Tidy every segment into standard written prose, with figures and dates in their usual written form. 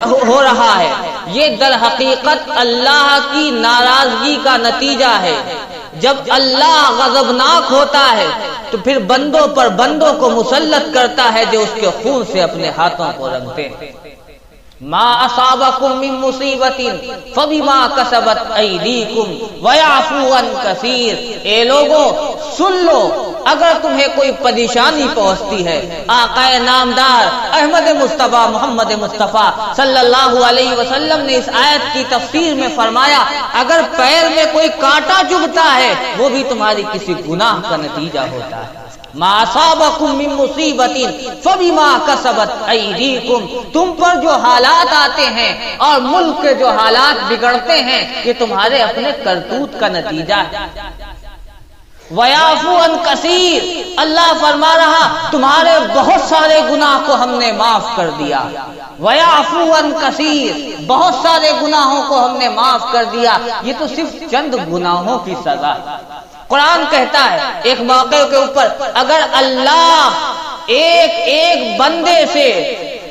ہو رہا ہے، یہ در حقیقت اللہ کی ناراضگی کا نتیجہ ہے۔ جب اللہ غضبناک ہوتا ہے تو پھر بندوں پر بندوں کو مسلط کرتا ہے جو اس کے خون سے اپنے ہاتھوں کو رنگتے ہیں۔ ما اصابکم من مصیبت فبما کسبت ایدیکم ویعفو عن کثیر۔ اے لوگوں سن لو، اگر تمہیں کوئی پریشانی پہنچتی ہے، آقا نامدار احمد مصطفیٰ محمد مصطفیٰ صلی اللہ علیہ وسلم نے اس آیت کی تفسیر میں فرمایا، اگر پیر میں کوئی کانٹا چبھتا ہے وہ بھی تمہاری کسی گناہ کا نتیجہ ہوتا ہے۔ ما اصابکم من مصیبت فبما کسبت ایدیکم، تم پر جو حالات آتے ہیں اور ملک کے جو حالات بگڑتے ہیں یہ تمہارے اپنے کرتوت کا نتیجہ ہے۔ وَيَعْفُو عَنْ كَثِيرٍ، اللہ فرما رہا تمہارے بہت سارے گناہ کو ہم نے معاف کر دیا۔ وَيَعْفُو عَنْ كَثِيرٍ، بہت سارے گناہوں کو ہم نے معاف کر دیا۔ یہ تو صرف چند گناہوں کی سزا ہے۔ قرآن کہتا ہے ایک موقع کے اوپر اگر اللہ ایک ایک بندے سے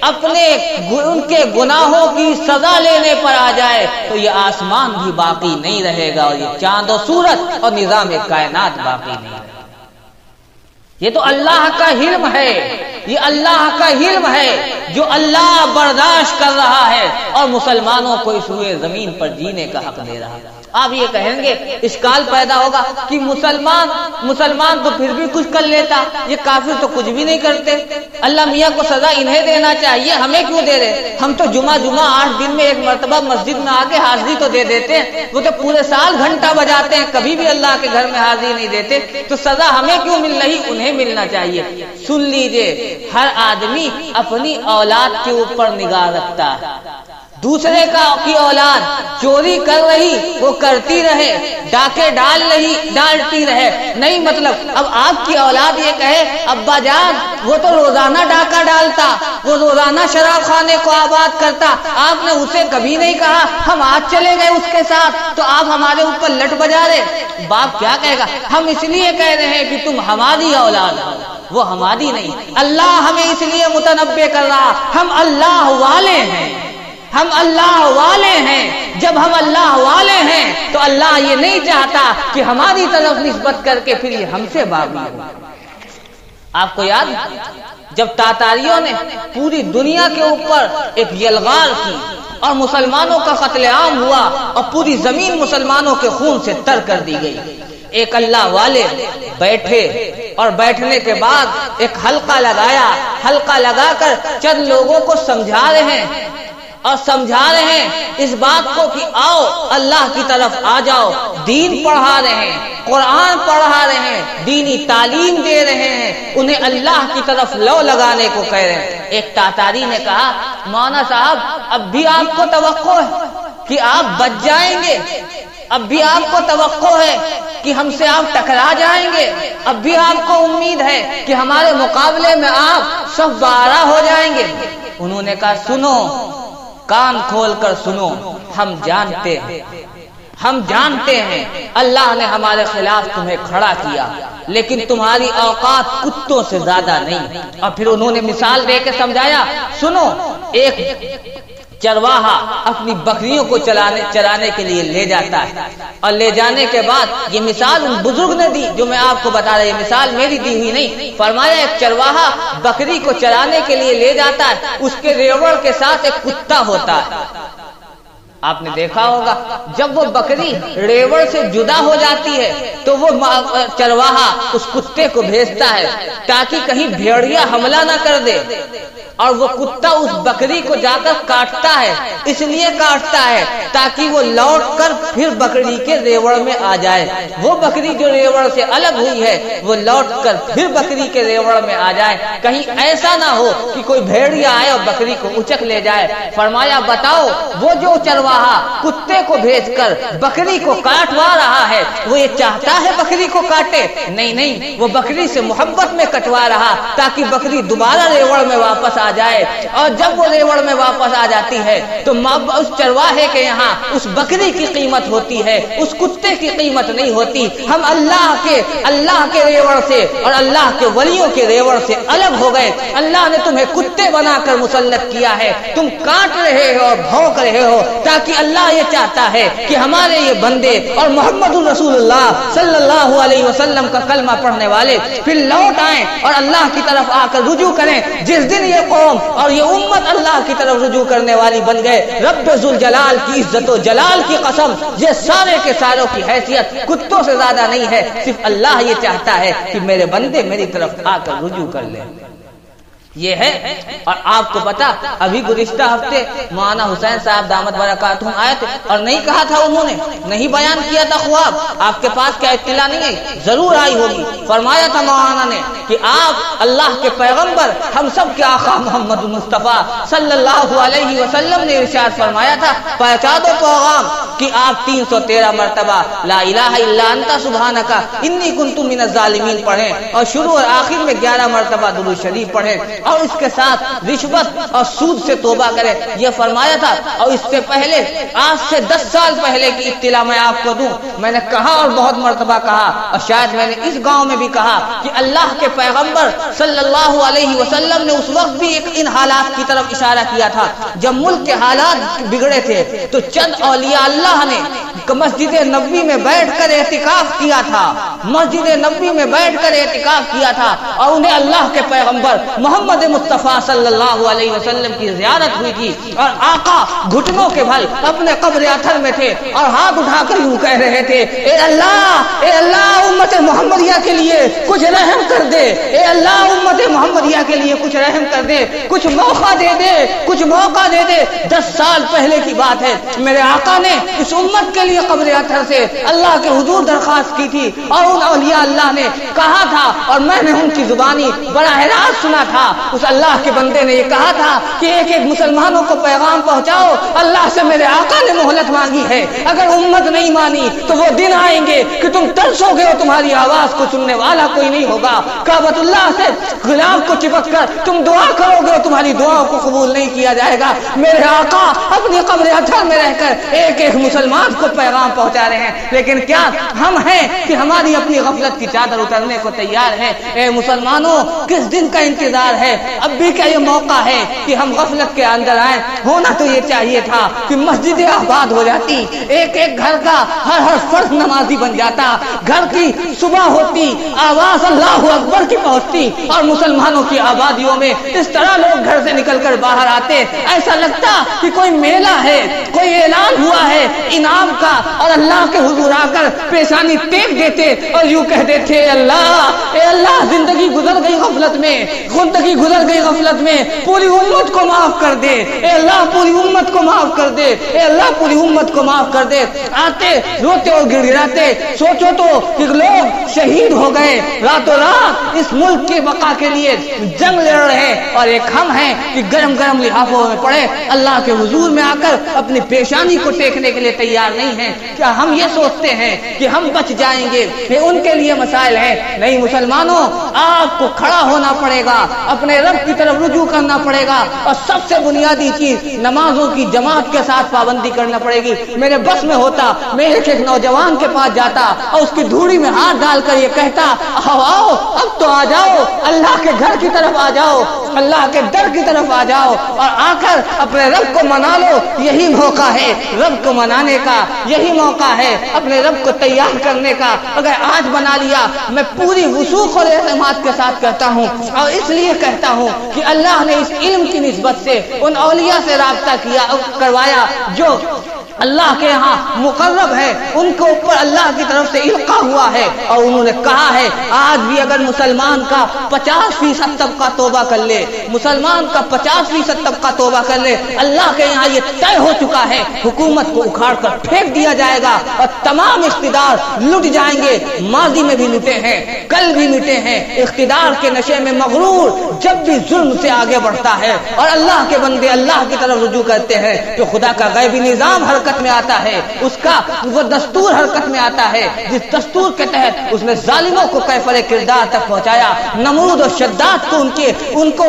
اپنے ان کے گناہوں کی سزا لینے پر آ جائے تو یہ آسمان بھی باقی نہیں رہے گا، اور یہ چاند و سورج اور نظام کائنات باقی نہیں رہے گا۔ یہ تو اللہ کا حلم ہے، یہ اللہ کا حلم ہے جو اللہ برداشت کر رہا ہے اور مسلمانوں کو اس روئے زمین پر جینے کا حق دے رہا ہے۔ آپ یہ کہیں گے اشکال پیدا ہوگا کہ مسلمان تو پھر بھی کچھ کر لیتا، یہ کافر تو کچھ بھی نہیں کرتے، اللہ میاں کو سزا انہیں دینا چاہیے، ہمیں کیوں دے رہے؟ ہم تو جمعہ 8 دن میں ایک مرتبہ مسجد میں آ کے حاضری تو دے دیتے ہیں، وہ تو پورے سال گھنٹہ بجاتے ہیں، کبھی بھی اللہ کے گھر میں حاضری نہیں دیتے، تو سزا ہمیں کیوں مل رہی؟ انہیں ملنا چاہیے۔ سن لیجئے، ہر آدمی اپنی اولاد کے اوپر نگاہ رکھتا ہے، دوسرے کی اولاد چوری کر رہی وہ کرتی رہے، ڈاکے ڈالتی رہے، نہیں مطلب اب آپ کی اولاد یہ کہے ابا جان وہ تو روزانہ ڈاکہ ڈالتا، وہ روزانہ شراب خانے کو آباد کرتا، آپ نے اسے کبھی نہیں کہا ہم آج چلے گئے اس کے ساتھ تو آپ ہمارے اوپر لٹ بجا رہے۔ باپ کیا کہے گا؟ ہم اس لیے کہہ رہے ہیں کہ تم ہماری اولاد ہو، وہ ہماری نہیں۔ اللہ ہمیں اس لیے متنبہ کر رہا، ہم اللہ والے ہیں، ہم اللہ والے ہیں۔ جب ہم اللہ والے ہیں تو اللہ یہ نہیں چاہتا کہ ہماری طرف نسبت کر کے پھر یہ ہم سے باغی ہو۔ آپ کو یاد جب تاتاریوں نے پوری دنیا کے اوپر ایک یلغار کی اور مسلمانوں کا قتل عام ہوا اور پوری زمین مسلمانوں کے خون سے تر کر دی گئی، ایک اللہ والے بیٹھے اور بیٹھنے کے بعد ایک حلقہ لگایا، حلقہ لگا کر چند لوگوں کو سمجھا رہے ہیں اور سمجھا رہے ہیں اس بات کو کہ آؤ اللہ کی طرف آ جاؤ، دین پڑھا رہے ہیں، قرآن پڑھا رہے ہیں، دینی تعلیم دے رہے ہیں، انہیں اللہ کی طرف لو لگانے کو کہہ رہے ہیں۔ ایک تاتاری نے کہا مولانا صاحب اب بھی آپ کو توقع ہے کہ آپ بچ جائیں گے، اب بھی آپ کو توقع ہے کہ ہم سے آپ ٹکرا جائیں گے، اب بھی آپ کو امید ہے کہ ہمارے مقابلے میں آپ صف بارہ ہو جائیں گے۔ انہوں نے کہا سنو، کان کھول کر سنو، ہم جانتے ہیں اللہ نے ہمارے خلاف تمہیں کھڑا کیا، لیکن تمہاری اوقات کتوں سے زیادہ نہیں۔ اور پھر انہوں نے مثال دے کے سمجھایا، سنو ایک چرواہا اپنی بکریوں کو چرانے کے لیے لے جاتا ہے، اور لے جانے کے بعد یہ مثال ان بزرگ نے دی جو میں آپ کو بتا رہا، یہ مثال میری دی ہوئی نہیں، فرمایا ایک چرواہا بکری کو چرانے کے لیے لے جاتا ہے، اس کے ریوڑ کے ساتھ ایک کتا ہوتا ہے۔ آپ نے دیکھا ہوگا جب وہ بکری ریوڑ سے جدا ہو جاتی ہے تو وہ چرواہا اس کتے کو بھیجتا ہے تاکہ کہیں بھیڑیا حملہ نہ کر دے، اور وہ کتا اس بکری کو جا کر کاٹتا ہے، اس لیے کاٹتا ہے تاکہ وہ لوٹ کر پھر بکری کے ریوڑ میں آ جائے، وہ بکری جو ریوڑ سے الگ ہوئی ہے وہ لوٹ کر پھر بکری کے ریوڑ میں آ جائے، کہیں ایسا نہ ہو کہ کوئی بھیڑیا آئے اور بکری کو اچک لے جائے۔ فرمایا بتاؤ وہ جو چرواہا چرواہا کتے کو بھیج کر بکری کو کاٹوا رہا ہے، وہ یہ چاہتا ہے بکری کو کاٹے؟ نہیں، وہ بکری سے محبت میں کٹوا رہا تاکہ بکری دوبارہ ریوڑ میں واپس آ جائے، اور جب وہ ریوڑ میں واپس آ جاتی ہے تو اس چرواہے کے یہاں اس بکری کی قیمت ہوتی ہے، اس کتے کی قیمت نہیں ہوتی۔ ہم اللہ کے ریوڑ سے اور اللہ کے ولیوں کے ریوڑ سے الگ ہو گئے۔ اللہ نے تمہیں کتے بنا کر مسلط کیا ہے، تم کاٹ رہے ہو اور بھونک رہے ہو، تاکہ اللہ یہ چاہتا ہے کہ ہمارے یہ بندے اور محمد رسول اللہ صلی اللہ علیہ وسلم کا کلمہ پڑھنے والے پھر لوٹ آئیں اور اللہ کی طرف آ کر رجوع کریں۔ جس دن یہ قوم اور یہ امت اللہ کی طرف رجوع کرنے والی بن گئے، رب ذوالجلال کی عزت و جلال کی قسم، یہ سارے کے ساروں کی حیثیت کتوں سے زیادہ نہیں ہے، صرف اللہ یہ چاہتا ہے کہ میرے بندے میری طرف آ کر رجوع کر لیں۔ یہ ہے۔ اور آپ کو پتا ابھی گزشتہ ہفتے مولانا حسین صاحب دامت برکاتہم آئے تھے اور نہیں کہا تھا، انہوں نے نہیں بیان کیا تھا خواب؟ آپ کے پاس کیا اطلاع نہیں ہے؟ ضرور آئی ہوگی۔ فرمایا تھا مولانا نے کہ آپ اللہ کے پیغمبر ہم سب کے آقا محمد مصطفیٰ صلی اللہ علیہ وسلم نے ارشاد فرمایا تھا، پہنچا دو پیغام کہ آپ 313 مرتبہ لا الہ الا انت سبحانک انی کنت من الظالمین پڑھیں، اور شروع اور آخر میں 11 مرتبہ درود شریف پڑھیں، اور اس کے ساتھ رشوت اور سود سے توبہ کرے، یہ فرمایا تھا۔ اور اس سے پہلے آج سے 10 سال پہلے کی اطلاع میں آپ کو دوں، میں نے کہا اور بہت مرتبہ کہا، اور شاید میں نے اس گاؤں میں بھی کہا کہ اللہ کے پیغمبر صلی اللہ علیہ وسلم نے اس وقت بھی ان حالات کی طرف اشارہ کیا تھا جب ملک کے حالات بگڑے تھے، تو چند اولیاء اللہ نے مسجد نبوی میں بیٹھ کر اعتکاف کیا تھا، مسجد نبوی میں بیٹھ کر اعتکاف کیا تھا، اور انہیں اللہ کے پیغمبر محمد مصطفیٰ صلی اللہ علیہ وسلم کی زیارت ہوئی تھی، اور آقا گھٹنوں کے بھل اپنے قبر اطہر میں تھے اور ہاتھ اٹھا کر یوں کہہ رہے تھے، اے اللہ امت محمدیہ کے لیے کچھ رحم کر دے، اے اللہ امت محمدیہ کے لیے کچھ رحم کر دے، کچھ موقع دے دے، کچھ موقع دے دے۔ 10 سال پہلے کی بات ہے، میرے آقا نے اس امت کے لیے قبر اطہر سے اللہ کے حضور درخواست کی تھی، اور ان اولیاء اللہ نے کہا تھا، اور میں نے ان کی زبانی بڑا راست سنا تھا، اس اللہ کے بندے نے یہ کہا تھا کہ ایک ایک مسلمانوں کو پیغام پہنچاؤ، اللہ سے میرے آقا نے مہلت مانگی ہے، اگر امت نہیں مانی تو وہ دن آئیں گے کہ تم ترسو گے اور تمہاری آواز کو سننے والا کوئی نہیں ہوگا، کعبۃ اللہ سے غلاف کو چپک کر تم دعا کرو گے اور تمہاری دعاؤں کو قبول نہیں کیا جائے گا۔ میرے آقا اپنی قبر اطہر میں رہ کر ایک ایک مسلمان کو پیغام پہنچا رہے ہیں، لیکن کیا ہم ہیں کہ ہماری اپنی غفلت کی چادر اترنے کو تیار ہے؟ اے مسلمانوں، کس دن کا انتظار ہے؟ اب بھی کیا یہ موقع ہے کہ ہم غفلت کے اندر آئیں؟ ہونا تو یہ چاہیے تھا کہ مسجدیں آباد ہو جاتی، ایک ایک گھر کا ہر فرد نمازی بن جاتا، گھر کی صبح ہوتی، آواز اللہ اکبر کی پہنچتی، اور مسلمانوں کی آبادیوں میں اس طرح لوگ گھر سے نکل کر باہر آتے، ایسا لگتا کہ کوئی میلہ ہے، کوئی اعلان ہوا ہے انعام کا، اور اللہ کے حضور آ کر پیشانی ٹیک دیتے اور یوں کہتے تھے، اے اللہ زندگی گزر گئی غفلت میں، زندگی گزر گئی غفلت میں، پوری امت کو معاف کر دے، اے اللہ پوری امت کو معاف کر دے، اے اللہ پوری امت کو معاف کر دے۔ آتے روتے اور گر گراتے، سوچو تو کہ لوگ شہید ہو گئے، راتوں رات اس ملک کی بقا کے لیے جنگ لڑ رہے، اور ایک ہم ہیں کہ گرم گرم لحافوں میں پڑے اللہ کے حضور میں آ کر اپنی پیشانی کو ٹیکنے کے لیے تیار نہیں ہیں۔ کیا ہم یہ سوچتے ہیں کہ ہم بچ جائیں گے، کہ ان کے لیے مسائل ہیں؟ نہیں مسلمانوں، آپ کو کھڑا ہونا پڑے گا، اپنے رب کی طرف رجوع کرنا پڑے گا، اور سب سے بنیادی چیز نمازوں کی جماعت کے ساتھ پابندی کرنا پڑے گی۔ میرے بس میں ہوتا میں ایک ایک نوجوان کے پاس جاتا اور اس کی دھوڑی میں ہاتھ ڈال کر یہ کہتا، آؤ اب تو آ جاؤ، اللہ کے گھر کی طرف آ جاؤ، اللہ کے در کی طرف آ جاؤ، اور آ کر اپنے رب کو منا لو۔ یہی موقع ہے رب کو منانے کا، یہی موقع ہے اپنے رب کو تیار کرنے کا۔ اگر آج بنا لیا، میں پوری وثوق اور اعتماد کے ساتھ کہتا ہوں، اور اس لیے کہتا ہوں کہ اللہ نے اس علم کی نسبت سے ان اولیاء سے رابطہ کروایا جو اللہ کے ہاں مقرب ہے، ان کے اوپر اللہ کی طرف سے القا ہوا ہے، اور انہوں نے کہا ہے آج بھی اگر مسلمان کا 50% طبقہ توبہ کر لے، مسلمان کا 50% طبقہ توبہ کر لے، اللہ کے یہاں یہ طے ہو چکا ہے، حکومت کو اکھاڑ کر پھینک دیا جائے گا اور تمام اقتدار لٹ جائیں گے۔ ماضی میں بھی لٹے ہیں، کل بھی لٹے ہیں۔ اقتدار کے نشے میں مغرور جب بھی ظلم سے آگے بڑھتا ہے اور اللہ کے بندے اللہ کی طرف رجوع کرتے ہیں تو خدا کا غیبی نظام ہر حرکت میں آتا ہے، اس کا وہ دستور حرکت میں آتا ہے جس دستور کے تحت اس نے ظالموں کو کیفر کردار تک پہنچایا، نمرود اور شداد کو ان کو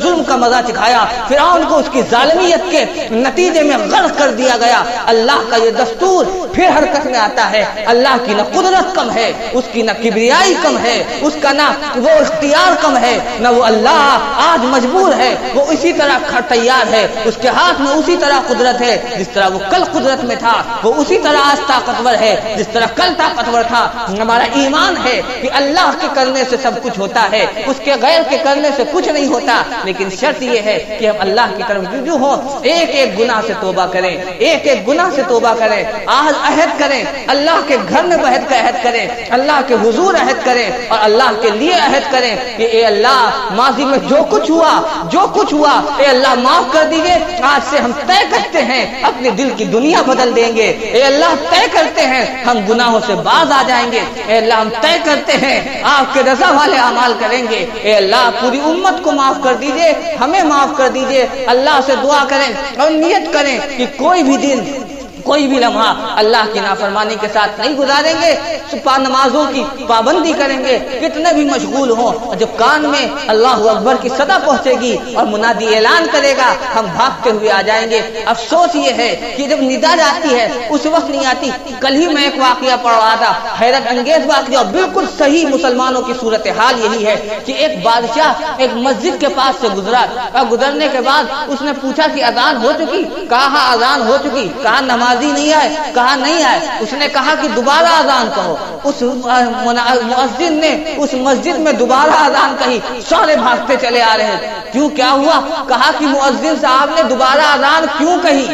ظلم کا مزہ چکھایا، فرعون کو اس کی ظالمیت کے نتیجے میں غرق کر دیا گیا۔ اللہ کا یہ دستور پھر حرکت میں آتا ہے۔ اللہ کی نہ قدرت کم ہے، اس کی نہ کبریائی کم ہے، اس کا نہ وہ اختیار کم ہے، نہ وہ اللہ آج مجبور ہے، وہ اسی طرح تیار ہے، اس کے ہاتھ میں اسی طرح قدرت ہے جس طرح وہ کل قدرت میں تھا، وہ اسی طرح آج طاقتور ہے جس طرح کل طاقتور تھا۔ ہمارا ایمان ہے کہ اللہ کے کرنے سے سب کچھ ہوتا ہے، اس کے غیر کے کرنے سے کچھ نہیں ہوتا، لیکن شرط یہ ہے کہ ہم اللہ کی طرف رجوع ہو، ایک ایک گناہ سے توبہ کریں، ایک ایک گناہ سے توبہ کریں، آج عہد کریں، اللہ کے گھر میں بیٹھ کر عہد کریں، اللہ کے حضور عہد کریں اور اللہ کے لیے عہد کریں کہ اے اللہ ماضی میں جو کچھ ہوا اے اللہ معاف کر دیجئے، آج سے ہم طے کرتے ہیں اپنے دل کی دنیا بدل دیں گے، اے اللہ طے کرتے ہیں ہم گناہوں سے باز آ جائیں گے، اے اللہ ہم طے کرتے ہیں آپ کے رضا والے اعمال کریں گے، اے اللہ پوری امت کو معاف کر دیجئے، ہمیں معاف کر دیجئے۔ اللہ سے دعا کریں اور نیت کریں کہ کوئی بھی دن کوئی بھی لمحہ اللہ کی نافرمانی کے ساتھ نہیں گزاریں گے، نمازوں کی پابندی کریں گے، کتنے بھی مشغول ہوں، اور جب کان میں اللہ اکبر کی صدا پہنچے گی اور منادی اعلان کرے گا ہم بھاگتے ہوئے آ جائیں گے۔ افسوس یہ ہے کہ جب ندا جاتی ہے اس وقت نہیں آتی۔ کل ہی میں ایک واقعہ پڑھ رہا تھا، حیرت انگیز واقعہ اور بالکل صحیح مسلمانوں کی صورتحال یہی ہے کہ ایک بادشاہ ایک مسجد کے پاس سے گزرا اور گزرنے کے بعد اس نے پوچھا کہ اذان ہو چکی؟ کہا اذان ہو چکی۔ کہا نمازی نہیں آئے؟ کہا نہیں آئے۔ اس نے کہا کہ دوبارہ اذان کہو۔ اس مؤذن نے اس مسجد میں دوبارہ اذان کہی، سارے بھاگتے چلے آ رہے ہیں۔ کیوں، کیا ہوا؟ کہا کہ مؤذن صاحب نے دوبارہ اذان کیوں کہی؟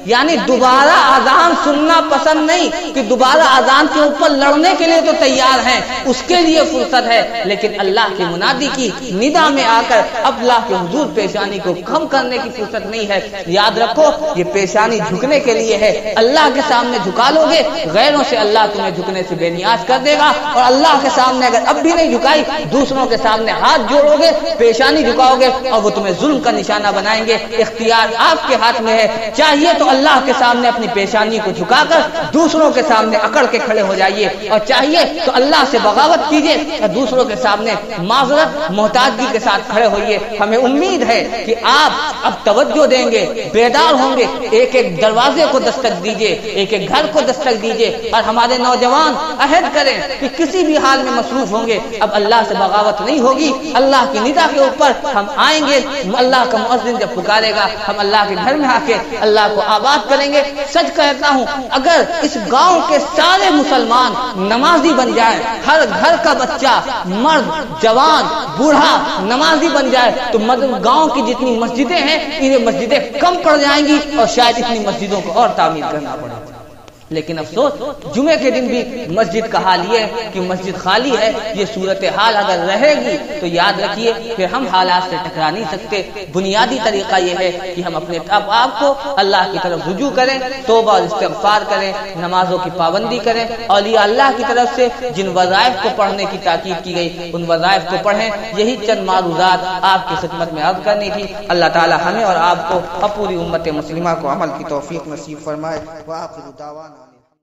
یعنی دوبارہ اذان سننا پسند نہیں کہ دوبارہ اذان کے اوپر لڑنے کے لیے تو تیار ہیں، اس کے لیے فرصت ہے، لیکن اللہ کی منادی کی ندا میں آ کر اللہ کے حضور پیشانی کو کم کرنے کی فرصت نہیں ہے۔ یاد رکھو یہ پیشانی جھکنے کے لیے ہے، اللہ کے سامنے جھکا لو گے غیروں سے اللہ تمہیں جھکنے سے بے نیاز کر دے گا، اور اللہ کے سامنے اگر اب بھی نہیں جھکائی دوسروں کے سامنے ہاتھ جوڑو گے، پیشانی جھکاؤ گے اور وہ تمہیں ظلم کا نشانہ بنائیں گے۔ اختیار آپ کے ہاتھ میں ہے، چاہیے تو اللہ کے سامنے اپنی پیشانی کو جھکا کر دوسروں کے سامنے اکڑ کے کھڑے ہو جائیے، اور چاہیے تو اللہ سے بغاوت کیجیے اور دوسروں کے سامنے معذرت محتاجگی کے ساتھ کھڑے ہوئیے۔ ہمیں امید ہے کہ آپ اب توجہ دیں گے، بیدار ہوں گے، ایک ایک دروازے کو دستک دیجیے، ایک ایک گھر کو دستک دیجیے، اور ہمارے نوجوان عہد کریں کہ کسی بھی حال میں مصروف ہوں گے، اب اللہ سے بغاوت نہیں ہوگی، اللہ کی ندا کے اوپر ہم آئیں گے۔ اللہ کا مؤذن جب پکارے گا ہم اللہ کے گھر میں آ کے اللہ کو آباد کریں گے۔ سچ کہتا ہوں اگر اس گاؤں کے سارے مسلمان نمازی بن جائیں، ہر گھر کا بچہ مرد جوان بوڑھا نمازی بن جائے تو گاؤں کی جتنی مسجدیں ہیں یہ مسجدیں کم پڑ جائیں گی اور شاید اتنی مسجدوں کو اور تعمیر کرنا پڑے۔ لیکن افسوس جمعے کے دن بھی مسجد کا حال یہ ہے کہ مسجد خالی ہے۔ یہ صورتحال اگر رہے گی تو یاد رکھیے پھر ہم حالات سے ٹکرا نہیں سکتے۔ بنیادی طریقہ یہ ہے کہ ہم اپنے آپ کو اللہ کی طرف رجوع کریں، توبہ اور استغفار کریں، نمازوں کی پابندی کریں، اولیاء اللہ کی طرف سے جن وظائف کو پڑھنے کی تاکید کی گئی ان وظائف کو پڑھیں۔ یہی چند معروضات آپ کی خدمت میں عرض کرنی تھی۔ اللہ تعالی ہمیں اور آپ کو اور پوری امت مسلمہ کو عمل کی توفیق نصیب فرمائے۔ وآخر دعوانا